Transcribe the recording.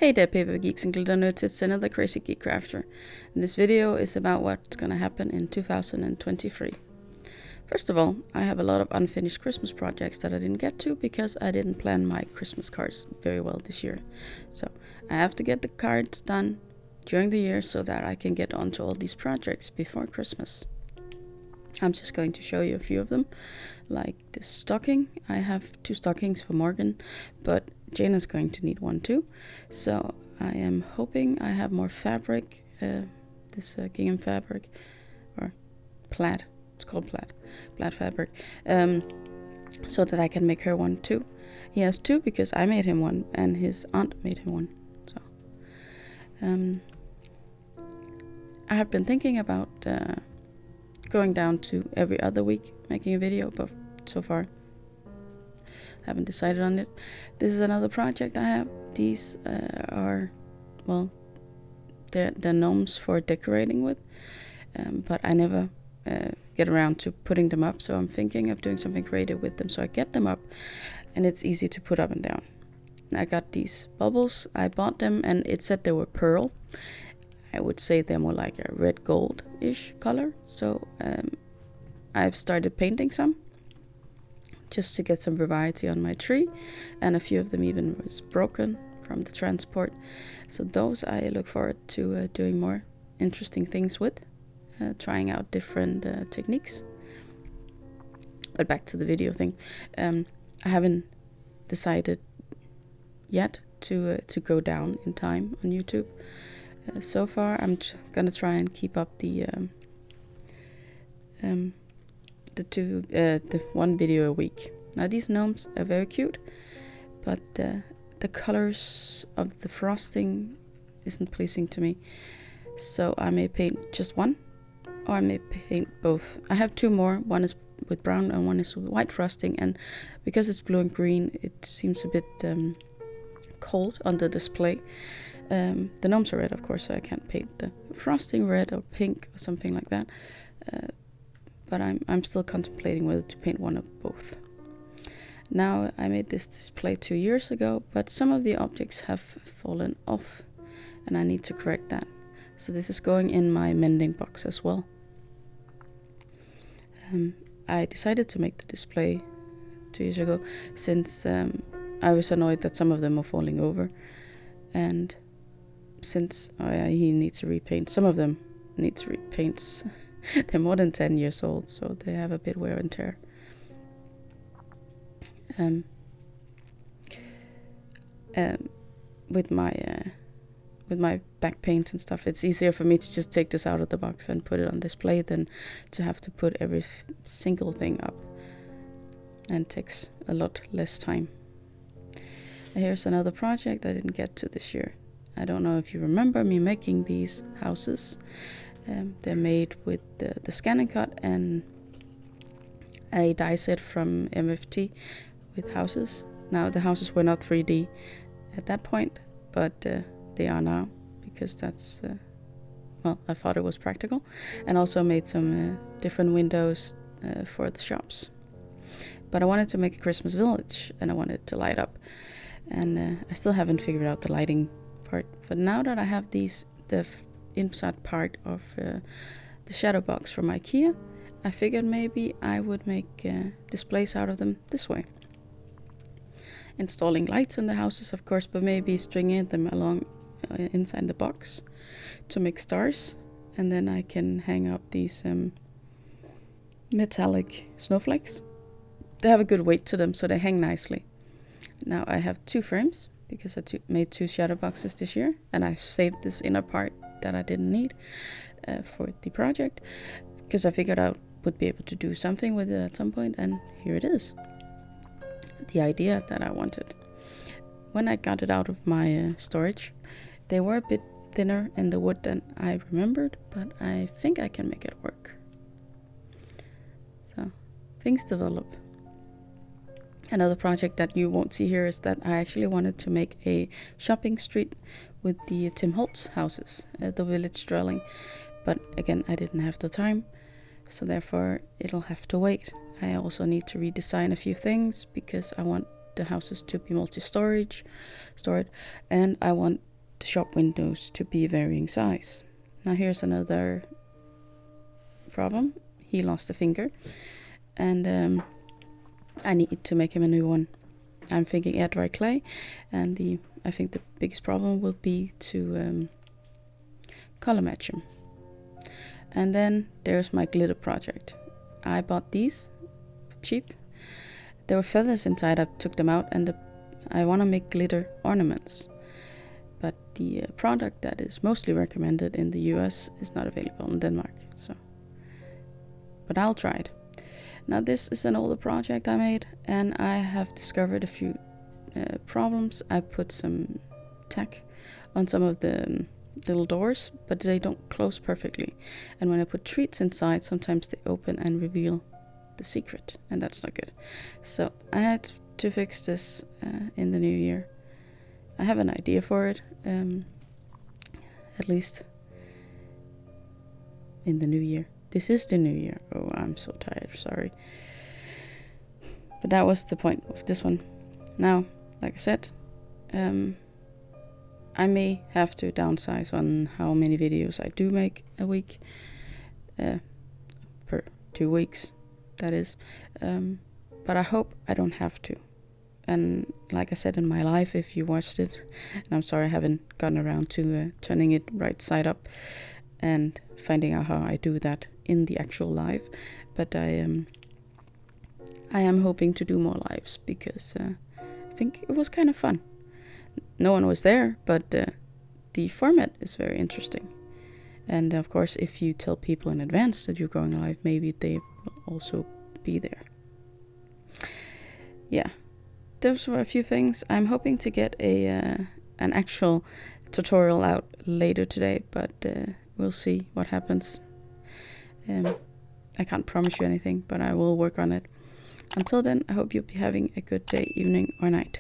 Hey there paper geeks and glitter nerds, it's another crazy geek crafter. And this video is about what's gonna happen in 2023. First of all, I have a lot of unfinished Christmas projects that I didn't get to because I didn't plan my Christmas cards very well this year. So I have to get the cards done during the year so that I can get onto all these projects before Christmas. I'm just going to show you a few of them, like this stocking. I have 2 stockings for Morgan, but Jana's going to need one too. So I am hoping I have more fabric, this gingham fabric, or plaid, it's called plaid fabric, so that I can make her one too. He has 2 because I made him one and his aunt made him one. So I have been thinking about going down to every other week making a video, but so far haven't decided on it. This is another project I have. These are, well, they're gnomes for decorating with, but I never get around to putting them up, so I'm thinking of doing something creative with them so I get them up and it's easy to put up and down. And I got these bubbles. I bought them and it said they were pearl. I would say they're more like a red gold-ish color. So I've started painting some just to get some variety on my tree. And a few of them even was broken from the transport. So those I look forward to doing more interesting things with, trying out different techniques. But back to the video thing. I haven't decided yet to go down in time on YouTube. So far, I'm gonna try and keep up the one video a week. Now these gnomes are very cute, but the colors of the frosting isn't pleasing to me. So I may paint just one, or I may paint both. I have 2 more. One is with brown and one is with white frosting. And because it's blue and green, it seems a bit cold on the display. The gnomes are red, of course, so I can't paint the frosting red or pink or something like that. But I'm still contemplating whether to paint one of both. Now, I made this display 2 years ago, but some of the objects have fallen off, and I need to correct that. So this is going in my mending box as well. I decided to make the display 2 years ago since I was annoyed that some of them are falling over, and since he needs to repaint. Some of them needs repaints. They're more than 10 years old, so they have a bit wear and tear. With my back paint and stuff, it's easier for me to just take this out of the box and put it on display than to have to put every single thing up, and it takes a lot less time. Here's another project I didn't get to this year. I don't know if you remember me making these houses. They're made with the scan and cut and a die set from MFT with houses. Now the houses were not 3D at that point, but they are now, because that's, well, I thought it was practical. And also made some different windows for the shops. But I wanted to make a Christmas village and I wanted to light up. And I still haven't figured out the lighting part. But now that I have the inside part of the shadow box from IKEA, I figured maybe I would make displays out of them this way. Installing lights in the houses, of course, but maybe stringing them along inside the box to make stars. And then I can hang up these metallic snowflakes. They have a good weight to them, so they hang nicely. Now I have 2 frames because I made 2 shadow boxes this year, and I saved this inner part that I didn't need for the project, because I figured I would be able to do something with it at some point, and here it is. The idea that I wanted. When I got it out of my storage, they were a bit thinner in the wood than I remembered, but I think I can make it work. So things develop. Another project that you won't see here is that I actually wanted to make a shopping street with the Tim Holtz houses, the village dwelling. But again, I didn't have the time, so therefore it'll have to wait. I also need to redesign a few things because I want the houses to be multi-storage, and I want the shop windows to be varying size. Now here's another problem. He lost a finger, and I need to make him a new one. I'm thinking air dry clay, and I think the biggest problem will be to color match him. And then there's my glitter project. I bought these cheap. There were feathers inside. I took them out, and I want to make glitter ornaments. But the product that is mostly recommended in the US is not available in Denmark. But I'll try it. Now this is an older project I made, and I have discovered a few problems. I put some tack on some of the little doors, but they don't close perfectly. And when I put treats inside, sometimes they open and reveal the secret, and that's not good. So I had to fix this in the new year. I have an idea for it, at least in the new year. This is the new year. Oh, I'm so tired, sorry. But that was the point of this one. Now, like I said, I may have to downsize on how many videos I do make a week, per 2 weeks, that is. But I hope I don't have to. And like I said in my live, if you watched it, and I'm sorry I haven't gotten around to turning it right side up and finding out how I do that in the actual live, but I am hoping to do more lives, because I think it was kind of fun. No one was there, but the format is very interesting. And of course, if you tell people in advance that you're going live, maybe they will also be there. Yeah, those were a few things. I'm hoping to get an actual tutorial out later today, but we'll see what happens. I can't promise you anything, but I will work on it. Until then, I hope you'll be having a good day, evening, or night.